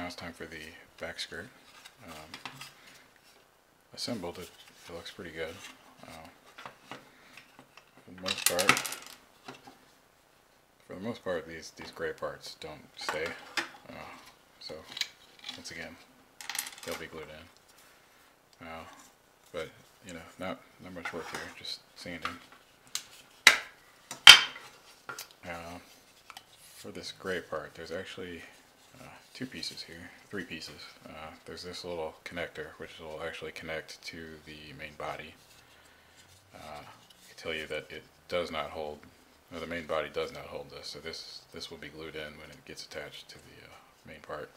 it's time for the back skirt. Assembled, it looks pretty good. For the most part, these gray parts don't stay. So once again, they'll be glued in. But you know, not much work here, just sanding. For this gray part, there's actually two pieces here, three pieces. There's this little connector which will actually connect to the main body. I can tell you that it does not hold, the main body does not hold this, so this will be glued in when it gets attached to the main part.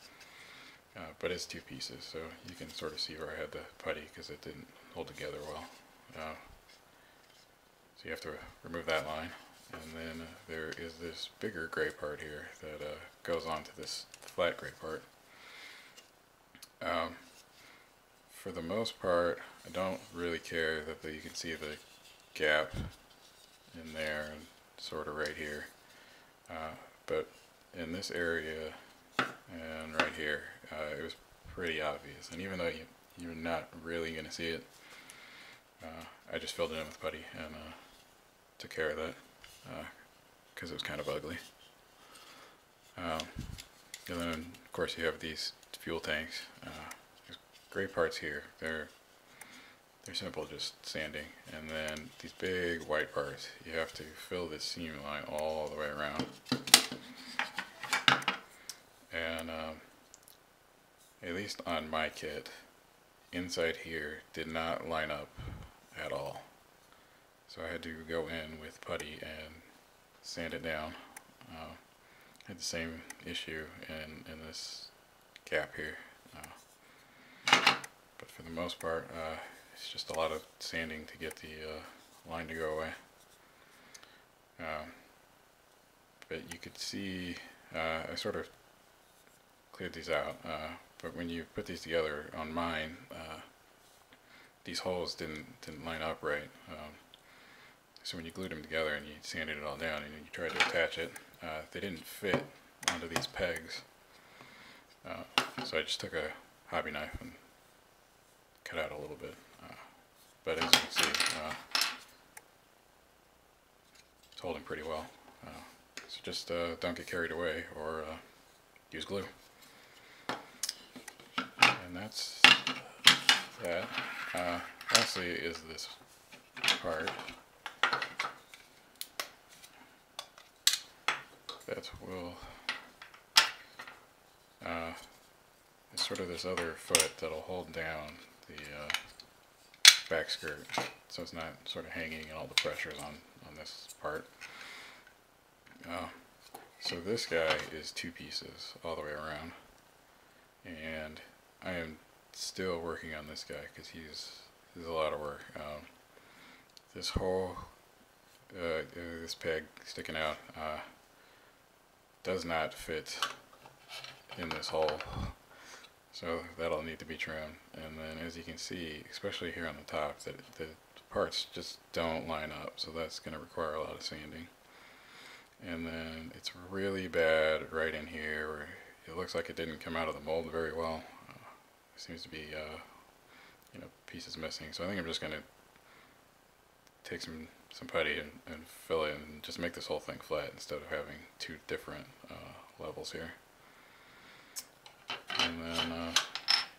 But it's two pieces, so you can sort of see where I had the putty because it didn't hold together well. So you have to remove that line. And then there is this bigger gray part here that goes onto this flat gray part. For the most part, I don't really care that you can see the gap in there and sort of right here. But in this area and right here, it was pretty obvious. And even though you're not really going to see it, I just filled it in with putty and took care of that. Because it was kind of ugly. And then of course you have these fuel tanks. There's gray parts here. They're simple, just sanding. And then these big white parts, you have to fill this seam line all the way around. And at least on my kit, inside here did not line up at all. So I had to go in with putty and sand it down. Had the same issue in this gap here. But for the most part, it's just a lot of sanding to get the line to go away. But you could see, I sort of cleared these out, but when you put these together on mine, these holes didn't line up right. So when you glued them together and you sanded it all down and you tried to attach it, they didn't fit onto these pegs. So I just took a hobby knife and cut out a little bit. But as you can see, it's holding pretty well. So just don't get carried away or use glue. And that's that. Lastly is this part. That will, it's sort of this other foot that'll hold down the back skirt, so it's not sort of hanging and all the pressure's on this part. So this guy is two pieces all the way around, and I am still working on this guy because he's a lot of work. This whole, this peg sticking out, does not fit in this hole, so that'll need to be trimmed. And then as you can see, especially here on the top, that the parts just don't line up, so that's going to require a lot of sanding. And then it's really bad right in here where it looks like it didn't come out of the mold very well. There seems to be you know, pieces missing, so I think I'm just going to take some putty and fill it and just make this whole thing flat instead of having two different levels here. And then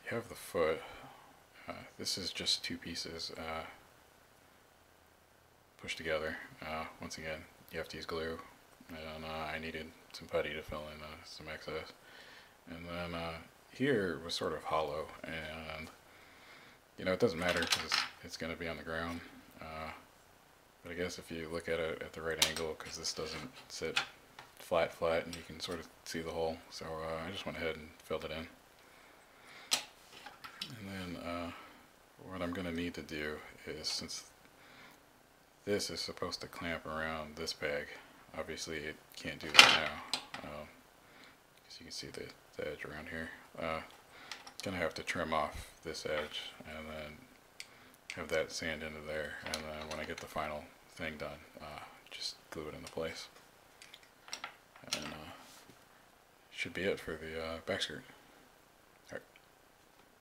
you have the foot. This is just two pieces pushed together. Once again, you have to use glue, and I needed some putty to fill in some excess. And then here was sort of hollow, and you know, it doesn't matter because it's going to be on the ground. But I guess if you look at it at the right angle, because this doesn't sit flat, and you can sort of see the hole. So I just went ahead and filled it in. And then what I'm going to need to do is, since this is supposed to clamp around this peg, obviously it can't do that now, because you can see the edge around here. Going to have to trim off this edge and then have that sand into there, and then when I get the final thing done, just glue it into place. And should be it for the back skirt.